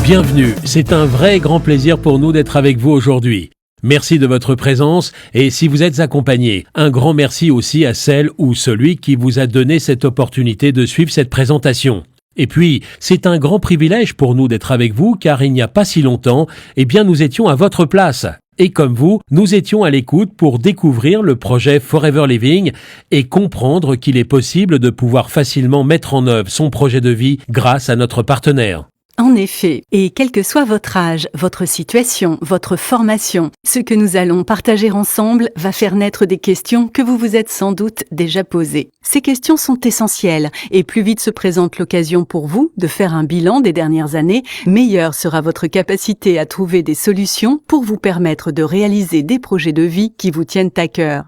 Bienvenue, c'est un vrai grand plaisir pour nous d'être avec vous aujourd'hui. Merci de votre présence et si vous êtes accompagné, un grand merci aussi à celle ou celui qui vous a donné cette opportunité de suivre cette présentation. Et puis, c'est un grand privilège pour nous d'être avec vous car il n'y a pas si longtemps, nous étions à votre place. Et comme vous, nous étions à l'écoute pour découvrir le projet Forever Living et comprendre qu'il est possible de pouvoir facilement mettre en œuvre son projet de vie grâce à notre partenaire. En effet, et quel que soit votre âge, votre situation, votre formation, ce que nous allons partager ensemble va faire naître des questions que vous vous êtes sans doute déjà posées. Ces questions sont essentielles et plus vite se présente l'occasion pour vous de faire un bilan des dernières années, meilleure sera votre capacité à trouver des solutions pour vous permettre de réaliser des projets de vie qui vous tiennent à cœur.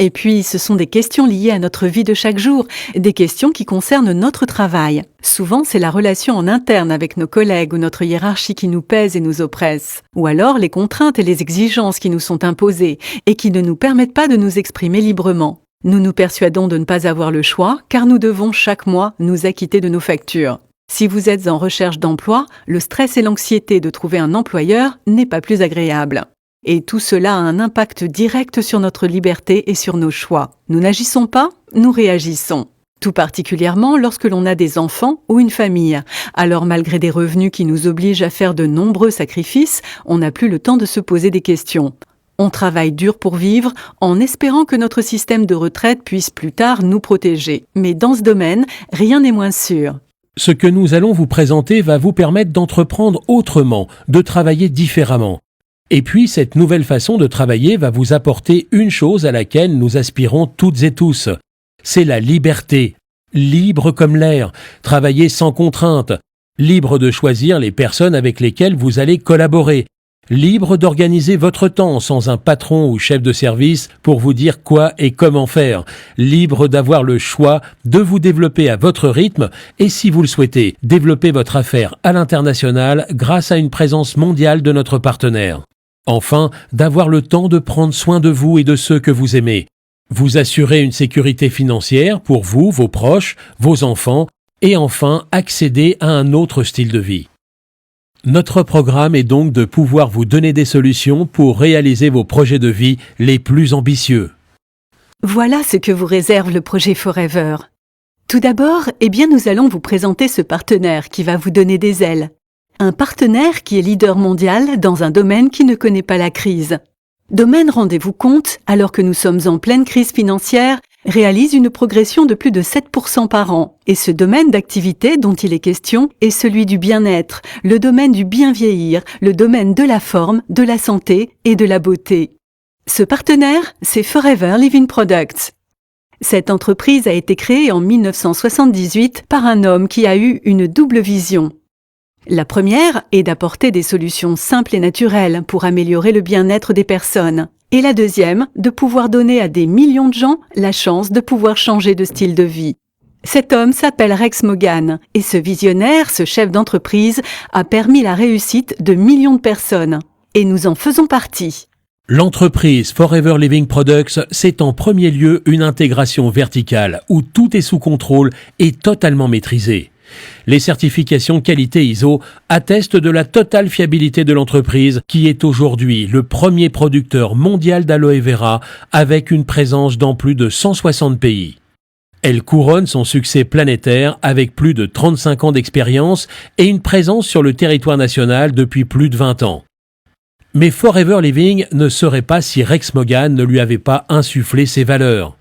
Et puis, ce sont des questions liées à notre vie de chaque jour, des questions qui concernent notre travail. Souvent, c'est la relation en interne avec nos collègues ou notre hiérarchie qui nous pèse et nous oppresse. Ou alors, les contraintes et les exigences qui nous sont imposées et qui ne nous permettent pas de nous exprimer librement. Nous nous persuadons de ne pas avoir le choix, car nous devons chaque mois nous acquitter de nos factures. Si vous êtes en recherche d'emploi, le stress et l'anxiété de trouver un employeur n'est pas plus agréable. Et tout cela a un impact direct sur notre liberté et sur nos choix. Nous n'agissons pas, nous réagissons. Tout particulièrement lorsque l'on a des enfants ou une famille. Alors malgré des revenus qui nous obligent à faire de nombreux sacrifices, on n'a plus le temps de se poser des questions. On travaille dur pour vivre en espérant que notre système de retraite puisse plus tard nous protéger. Mais dans ce domaine, rien n'est moins sûr. Ce que nous allons vous présenter va vous permettre d'entreprendre autrement, de travailler différemment. Et puis, cette nouvelle façon de travailler va vous apporter une chose à laquelle nous aspirons toutes et tous. C'est la liberté. Libre comme l'air. Travailler sans contrainte. Libre de choisir les personnes avec lesquelles vous allez collaborer. Libre d'organiser votre temps sans un patron ou chef de service pour vous dire quoi et comment faire. Libre d'avoir le choix de vous développer à votre rythme et si vous le souhaitez, développer votre affaire à l'international grâce à une présence mondiale de notre partenaire. Enfin, d'avoir le temps de prendre soin de vous et de ceux que vous aimez. Vous assurer une sécurité financière pour vous, vos proches, vos enfants, et enfin accéder à un autre style de vie. Notre programme est donc de pouvoir vous donner des solutions pour réaliser vos projets de vie les plus ambitieux. Voilà ce que vous réserve le projet Forever. Tout d'abord, nous allons vous présenter ce partenaire qui va vous donner des ailes. Un partenaire qui est leader mondial dans un domaine qui ne connaît pas la crise. Domaine, rendez-vous compte, alors que nous sommes en pleine crise financière, réalise une progression de plus de 7% par an. Et ce domaine d'activité dont il est question est celui du bien-être, le domaine du bien vieillir, le domaine de la forme, de la santé et de la beauté. Ce partenaire, c'est Forever Living Products. Cette entreprise a été créée en 1978 par un homme qui a eu une double vision. La première est d'apporter des solutions simples et naturelles pour améliorer le bien-être des personnes. Et la deuxième, de pouvoir donner à des millions de gens la chance de pouvoir changer de style de vie. Cet homme s'appelle Rex Mogan et ce visionnaire, ce chef d'entreprise, a permis la réussite de millions de personnes. Et nous en faisons partie. L'entreprise Forever Living Products, c'est en premier lieu une intégration verticale où tout est sous contrôle et totalement maîtrisé. Les certifications qualité ISO attestent de la totale fiabilité de l'entreprise qui est aujourd'hui le premier producteur mondial d'aloe vera avec une présence dans plus de 160 pays. Elle couronne son succès planétaire avec plus de 35 ans d'expérience et une présence sur le territoire national depuis plus de 20 ans. Mais Forever Living ne serait pas si Rex Mogan ne lui avait pas insufflé ses valeurs.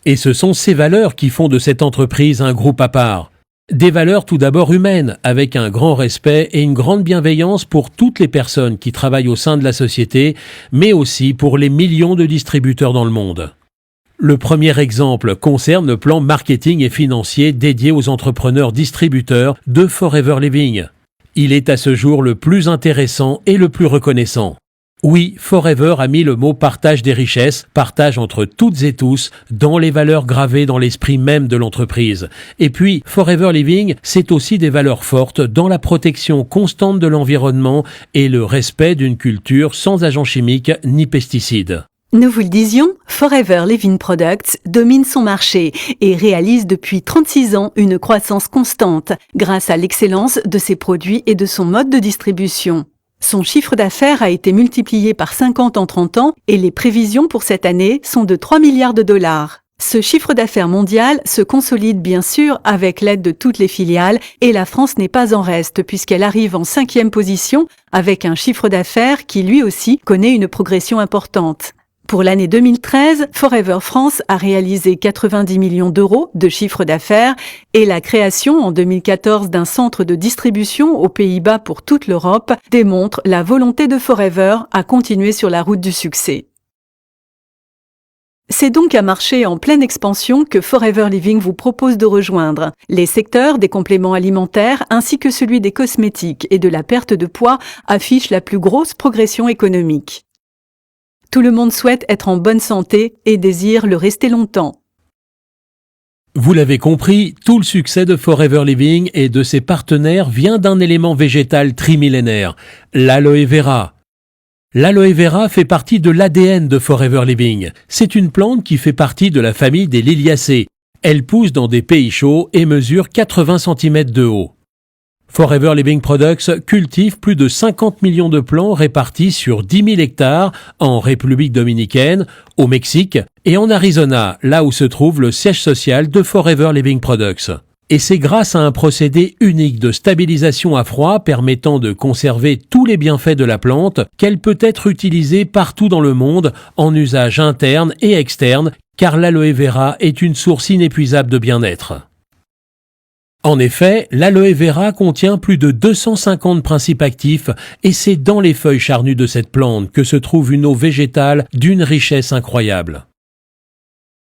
Et ce sont ces valeurs qui font de cette entreprise un groupe à part. Des valeurs tout d'abord humaines, avec un grand respect et une grande bienveillance pour toutes les personnes qui travaillent au sein de la société, mais aussi pour les millions de distributeurs dans le monde. Le premier exemple concerne le plan marketing et financier dédié aux entrepreneurs distributeurs de Forever Living. Il est à ce jour le plus intéressant et le plus reconnaissant. Oui, Forever a mis le mot partage des richesses, partage entre toutes et tous, dans les valeurs gravées dans l'esprit même de l'entreprise. Et puis, Forever Living, c'est aussi des valeurs fortes dans la protection constante de l'environnement et le respect d'une culture sans agents chimiques ni pesticides. Nous vous le disions, Forever Living Products domine son marché et réalise depuis 36 ans une croissance constante grâce à l'excellence de ses produits et de son mode de distribution. Son chiffre d'affaires a été multiplié par 50 en 30 ans et les prévisions pour cette année sont de 3 milliards de dollars. Ce chiffre d'affaires mondial se consolide bien sûr avec l'aide de toutes les filiales et la France n'est pas en reste puisqu'elle arrive en 5e position avec un chiffre d'affaires qui lui aussi connaît une progression importante. Pour l'année 2013, Forever France a réalisé 90 millions d'euros de chiffre d'affaires et la création en 2014 d'un centre de distribution aux Pays-Bas pour toute l'Europe démontre la volonté de Forever à continuer sur la route du succès. C'est donc un marché en pleine expansion que Forever Living vous propose de rejoindre. Les secteurs des compléments alimentaires ainsi que celui des cosmétiques et de la perte de poids affichent la plus grosse progression économique. Tout le monde souhaite être en bonne santé et désire le rester longtemps. Vous l'avez compris, tout le succès de Forever Living et de ses partenaires vient d'un élément végétal trimillénaire, l'aloe vera. L'aloe vera fait partie de l'ADN de Forever Living. C'est une plante qui fait partie de la famille des liliacées. Elle pousse dans des pays chauds et mesure 80 cm de haut. Forever Living Products cultive plus de 50 millions de plants répartis sur 10 000 hectares en République dominicaine, au Mexique et en Arizona, là où se trouve le siège social de Forever Living Products. Et c'est grâce à un procédé unique de stabilisation à froid permettant de conserver tous les bienfaits de la plante qu'elle peut être utilisée partout dans le monde en usage interne et externe, car l'aloe vera est une source inépuisable de bien-être. En effet, l'aloe vera contient plus de 250 principes actifs et c'est dans les feuilles charnues de cette plante que se trouve une eau végétale d'une richesse incroyable.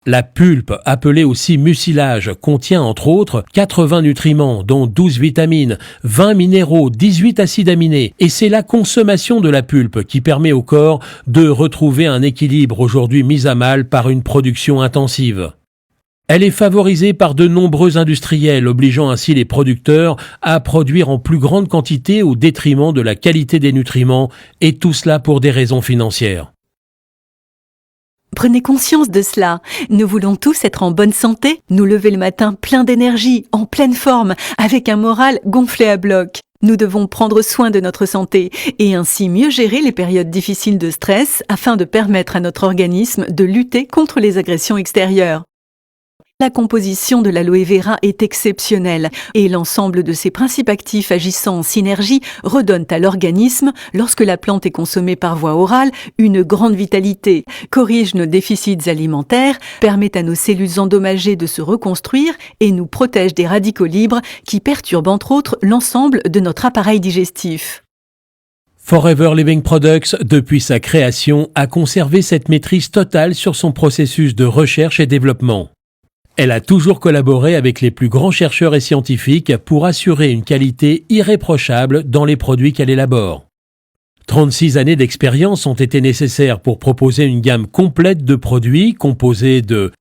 La pulpe, appelée aussi mucilage, contient entre autres 80 nutriments, dont 12 vitamines, 20 minéraux, 18 acides aminés. Et c'est la consommation de la pulpe qui permet au corps de retrouver un équilibre aujourd'hui mis à mal par une production intensive. Elle est favorisée par de nombreux industriels, obligeant ainsi les producteurs à produire en plus grande quantité au détriment de la qualité des nutriments, et tout cela pour des raisons financières. Prenez conscience de cela. Nous voulons tous être en bonne santé, nous lever le matin plein d'énergie, en pleine forme, avec un moral gonflé à bloc. Nous devons prendre soin de notre santé et ainsi mieux gérer les périodes difficiles de stress afin de permettre à notre organisme de lutter contre les agressions extérieures. La composition de l'aloe vera est exceptionnelle et l'ensemble de ses principes actifs agissant en synergie redonnent à l'organisme, lorsque la plante est consommée par voie orale, une grande vitalité, corrige nos déficits alimentaires, permet à nos cellules endommagées de se reconstruire et nous protège des radicaux libres qui perturbent entre autres l'ensemble de notre appareil digestif. Forever Living Products, depuis sa création, a conservé cette maîtrise totale sur son processus de recherche et développement. Elle a toujours collaboré avec les plus grands chercheurs et scientifiques pour assurer une qualité irréprochable dans les produits qu'elle élabore. 36 années d'expérience ont été nécessaires pour proposer une gamme complète de produits composés de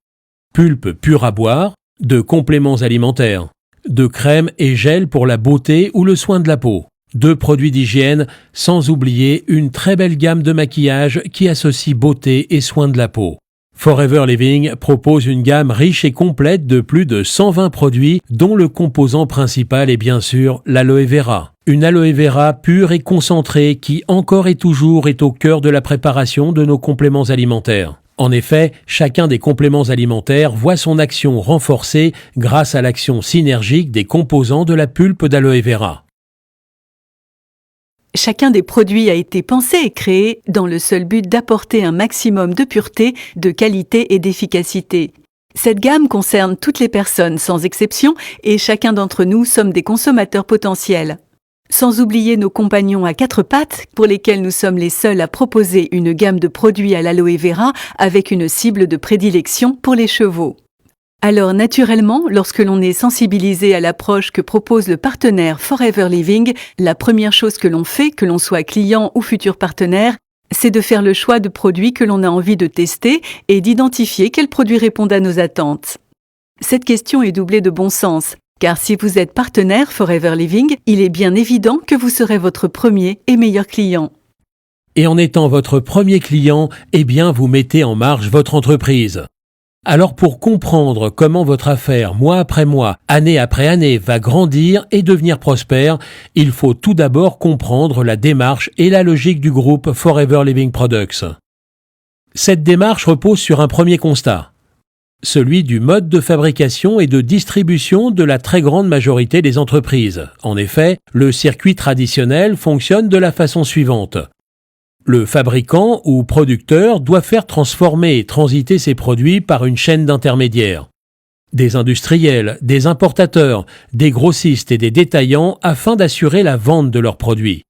pulpe pure à boire, de compléments alimentaires, de crèmes et gels pour la beauté ou le soin de la peau, de produits d'hygiène, sans oublier une très belle gamme de maquillage qui associe beauté et soin de la peau. Forever Living propose une gamme riche et complète de plus de 120 produits dont le composant principal est bien sûr l'aloe vera. Une aloe vera pure et concentrée qui encore et toujours est au cœur de la préparation de nos compléments alimentaires. En effet, chacun des compléments alimentaires voit son action renforcée grâce à l'action synergique des composants de la pulpe d'aloe vera. Chacun des produits a été pensé et créé dans le seul but d'apporter un maximum de pureté, de qualité et d'efficacité. Cette gamme concerne toutes les personnes sans exception et chacun d'entre nous sommes des consommateurs potentiels. Sans oublier nos compagnons à quatre pattes pour lesquels nous sommes les seuls à proposer une gamme de produits à l'aloe vera avec une cible de prédilection pour les chevaux. Alors naturellement, lorsque l'on est sensibilisé à l'approche que propose le partenaire Forever Living, la première chose que l'on fait, que l'on soit client ou futur partenaire, c'est de faire le choix de produits que l'on a envie de tester et d'identifier quels produits répondent à nos attentes. Cette question est doublée de bon sens, car si vous êtes partenaire Forever Living, il est bien évident que vous serez votre premier et meilleur client. Et en étant votre premier client, eh bien, vous mettez en marche votre entreprise. Alors pour comprendre comment votre affaire, mois après mois, année après année, va grandir et devenir prospère, il faut tout d'abord comprendre la démarche et la logique du groupe Forever Living Products. Cette démarche repose sur un premier constat, celui du mode de fabrication et de distribution de la très grande majorité des entreprises. En effet, le circuit traditionnel fonctionne de la façon suivante. Le fabricant ou producteur doit faire transformer et transiter ses produits par une chaîne d'intermédiaires. Des industriels, des importateurs, des grossistes et des détaillants afin d'assurer la vente de leurs produits.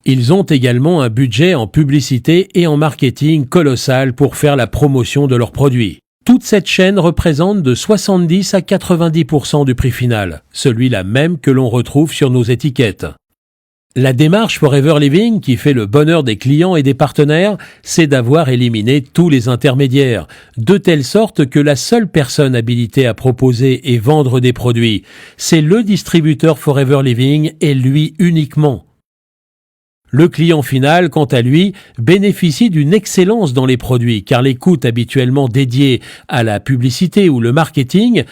Ils ont également un budget en publicité et en marketing colossal pour faire la promotion de leurs produits. Toute cette chaîne représente de 70 à 90% du prix final, celui-là même que l'on retrouve sur nos étiquettes. La démarche Forever Living, qui fait le bonheur des clients et des partenaires, c'est d'avoir éliminé tous les intermédiaires, de telle sorte que la seule personne habilitée à proposer et vendre des produits, c'est le distributeur Forever Living et lui uniquement. Le client final, quant à lui, bénéficie d'une excellence dans les produits car les coûts habituellement dédiés à la publicité ou le marketing,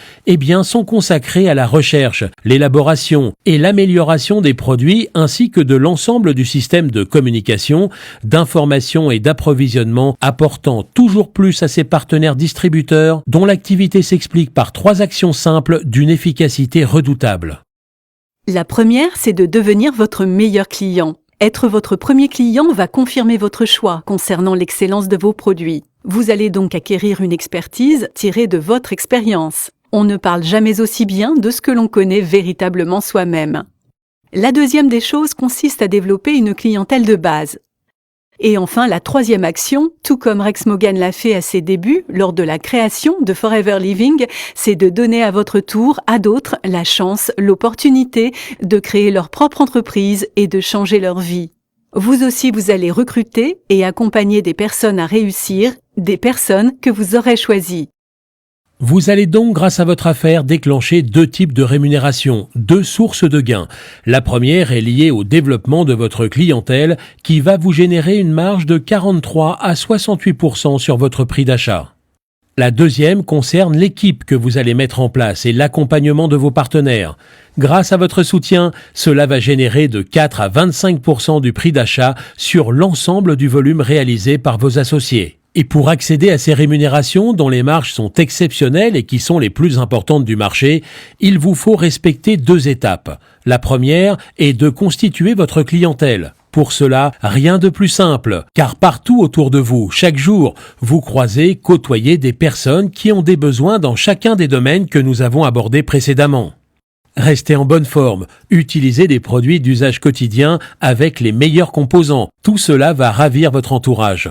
sont consacrés à la recherche, l'élaboration et l'amélioration des produits ainsi que de l'ensemble du système de communication, d'information et d'approvisionnement, apportant toujours plus à ses partenaires distributeurs dont l'activité s'explique par 3 actions simples d'une efficacité redoutable. La première, c'est de devenir votre meilleur client. Être votre premier client va confirmer votre choix concernant l'excellence de vos produits. Vous allez donc acquérir une expertise tirée de votre expérience. On ne parle jamais aussi bien de ce que l'on connaît véritablement soi-même. La deuxième des choses consiste à développer une clientèle de base. Et enfin, la troisième action, tout comme Rex Mogan l'a fait à ses débuts lors de la création de Forever Living, c'est de donner à votre tour à d'autres la chance, l'opportunité de créer leur propre entreprise et de changer leur vie. Vous aussi, vous allez recruter et accompagner des personnes à réussir, des personnes que vous aurez choisies. Vous allez donc, grâce à votre affaire, déclencher 2 types de rémunération, 2 sources de gains. La première est liée au développement de votre clientèle qui va vous générer une marge de 43 à 68% sur votre prix d'achat. La deuxième concerne l'équipe que vous allez mettre en place et l'accompagnement de vos partenaires. Grâce à votre soutien, cela va générer de 4 à 25% du prix d'achat sur l'ensemble du volume réalisé par vos associés. Et pour accéder à ces rémunérations dont les marges sont exceptionnelles et qui sont les plus importantes du marché, il vous faut respecter 2 étapes. La première est de constituer votre clientèle. Pour cela, rien de plus simple, car partout autour de vous, chaque jour, vous croisez, côtoyez des personnes qui ont des besoins dans chacun des domaines que nous avons abordés précédemment. Restez en bonne forme, utilisez des produits d'usage quotidien avec les meilleurs composants. Tout cela va ravir votre entourage.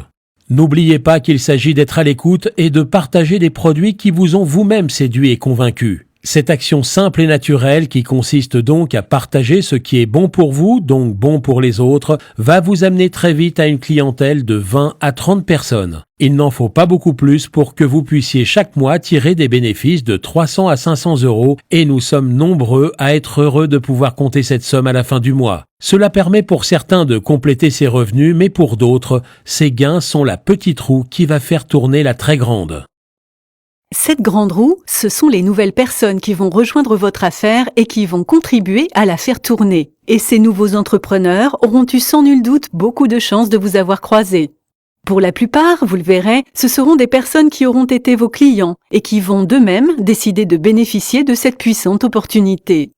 N'oubliez pas qu'il s'agit d'être à l'écoute et de partager des produits qui vous ont vous-même séduit et convaincu. Cette action simple et naturelle qui consiste donc à partager ce qui est bon pour vous, donc bon pour les autres, va vous amener très vite à une clientèle de 20 à 30 personnes. Il n'en faut pas beaucoup plus pour que vous puissiez chaque mois tirer des bénéfices de 300 à 500 € et nous sommes nombreux à être heureux de pouvoir compter cette somme à la fin du mois. Cela permet pour certains de compléter ses revenus, mais pour d'autres, ces gains sont la petite roue qui va faire tourner la très grande. Cette grande roue, ce sont les nouvelles personnes qui vont rejoindre votre affaire et qui vont contribuer à la faire tourner. Et ces nouveaux entrepreneurs auront eu sans nul doute beaucoup de chance de vous avoir croisé. Pour la plupart, vous le verrez, ce seront des personnes qui auront été vos clients et qui vont d'eux-mêmes décider de bénéficier de cette puissante opportunité.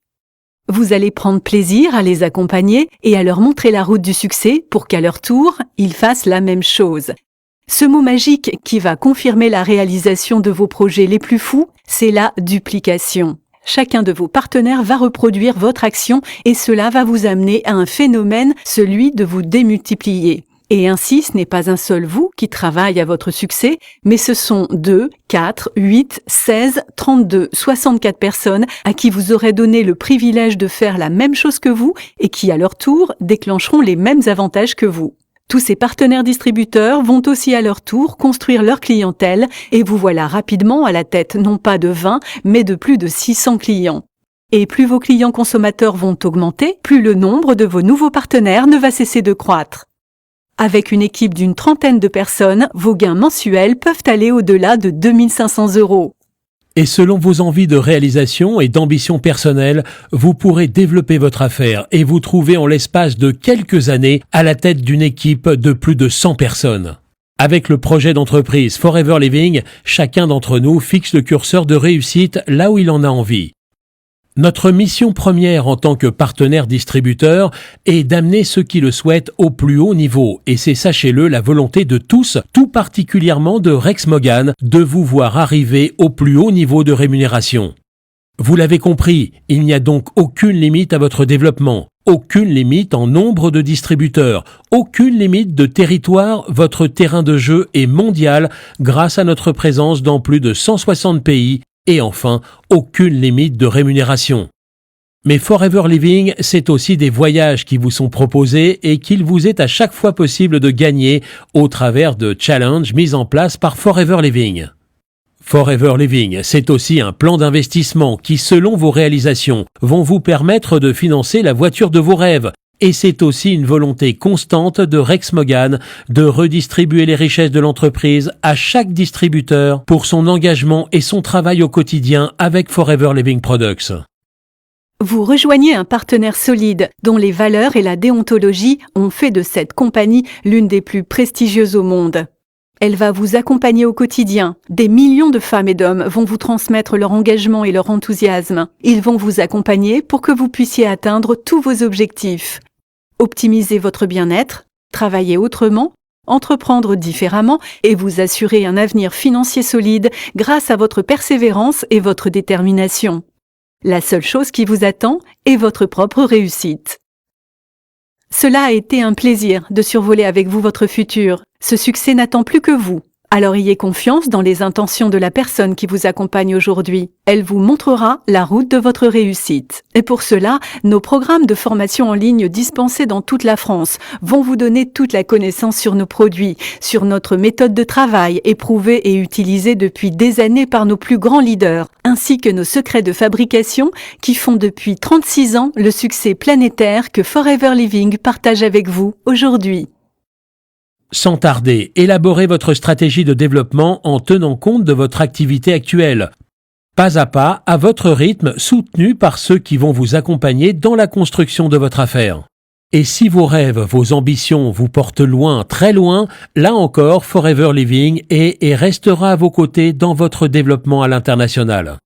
Vous allez prendre plaisir à les accompagner et à leur montrer la route du succès pour qu'à leur tour, ils fassent la même chose. Ce mot magique qui va confirmer la réalisation de vos projets les plus fous, c'est la duplication. Chacun de vos partenaires va reproduire votre action et cela va vous amener à un phénomène, celui de vous démultiplier. Et ainsi, ce n'est pas un seul vous qui travaille à votre succès, mais ce sont 2, 4, 8, 16, 32, 64 personnes à qui vous aurez donné le privilège de faire la même chose que vous et qui, à leur tour, déclencheront les mêmes avantages que vous. Tous ces partenaires distributeurs vont aussi à leur tour construire leur clientèle et vous voilà rapidement à la tête non pas de 20, mais de plus de 600 clients. Et plus vos clients consommateurs vont augmenter, plus le nombre de vos nouveaux partenaires ne va cesser de croître. Avec une équipe d'une 30aine de personnes, vos gains mensuels peuvent aller au-delà de 2 500 €. Et selon vos envies de réalisation et d'ambition personnelle, vous pourrez développer votre affaire et vous trouver en l'espace de quelques années à la tête d'une équipe de plus de 100 personnes. Avec le projet d'entreprise Forever Living, chacun d'entre nous fixe le curseur de réussite là où il en a envie. Notre mission première en tant que partenaire distributeur est d'amener ceux qui le souhaitent au plus haut niveau et c'est, sachez-le, la volonté de tous, tout particulièrement de Rex Moggan, de vous voir arriver au plus haut niveau de rémunération. Vous l'avez compris, il n'y a donc aucune limite à votre développement, aucune limite en nombre de distributeurs, aucune limite de territoire, votre terrain de jeu est mondial grâce à notre présence dans plus de 160 pays. Et enfin, aucune limite de rémunération. Mais Forever Living, c'est aussi des voyages qui vous sont proposés et qu'il vous est à chaque fois possible de gagner au travers de challenges mis en place par Forever Living. Forever Living, c'est aussi un plan d'investissement qui, selon vos réalisations, vont vous permettre de financer la voiture de vos rêves. Et c'est aussi une volonté constante de Rex Moggan de redistribuer les richesses de l'entreprise à chaque distributeur pour son engagement et son travail au quotidien avec Forever Living Products. Vous rejoignez un partenaire solide dont les valeurs et la déontologie ont fait de cette compagnie l'une des plus prestigieuses au monde. Elle va vous accompagner au quotidien. Des millions de femmes et d'hommes vont vous transmettre leur engagement et leur enthousiasme. Ils vont vous accompagner pour que vous puissiez atteindre tous vos objectifs. Optimiser votre bien-être, travailler autrement, entreprendre différemment et vous assurer un avenir financier solide grâce à votre persévérance et votre détermination. La seule chose qui vous attend est votre propre réussite. Cela a été un plaisir de survoler avec vous votre futur. Ce succès n'attend plus que vous. Alors ayez confiance dans les intentions de la personne qui vous accompagne aujourd'hui. Elle vous montrera la route de votre réussite. Et pour cela, nos programmes de formation en ligne dispensés dans toute la France vont vous donner toute la connaissance sur nos produits, sur notre méthode de travail éprouvée et utilisée depuis des années par nos plus grands leaders, ainsi que nos secrets de fabrication qui font depuis 36 ans le succès planétaire que Forever Living partage avec vous aujourd'hui. Sans tarder, élaborez votre stratégie de développement en tenant compte de votre activité actuelle. Pas à pas, à votre rythme, soutenu par ceux qui vont vous accompagner dans la construction de votre affaire. Et si vos rêves, vos ambitions vous portent loin, très loin, là encore, Forever Living est et restera à vos côtés dans votre développement à l'international.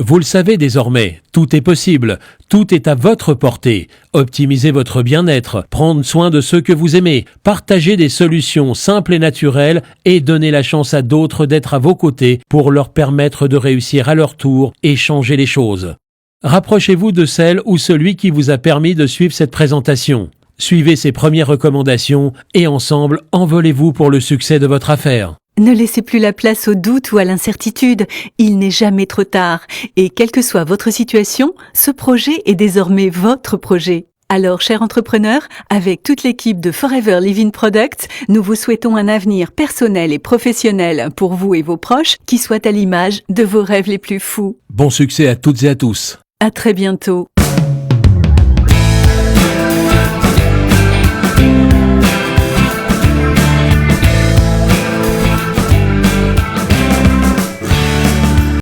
Vous le savez désormais, tout est possible, tout est à votre portée. Optimisez votre bien-être, prendre soin de ceux que vous aimez, partager des solutions simples et naturelles et donner la chance à d'autres d'être à vos côtés pour leur permettre de réussir à leur tour et changer les choses. Rapprochez-vous de celle ou celui qui vous a permis de suivre cette présentation. Suivez ses premières recommandations et ensemble, envolez-vous pour le succès de votre affaire. Ne laissez plus la place au doute ou à l'incertitude, il n'est jamais trop tard. Et quelle que soit votre situation, ce projet est désormais votre projet. Alors, chers entrepreneurs, avec toute l'équipe de Forever Living Products, nous vous souhaitons un avenir personnel et professionnel pour vous et vos proches qui soit à l'image de vos rêves les plus fous. Bon succès à toutes et à tous. À très bientôt.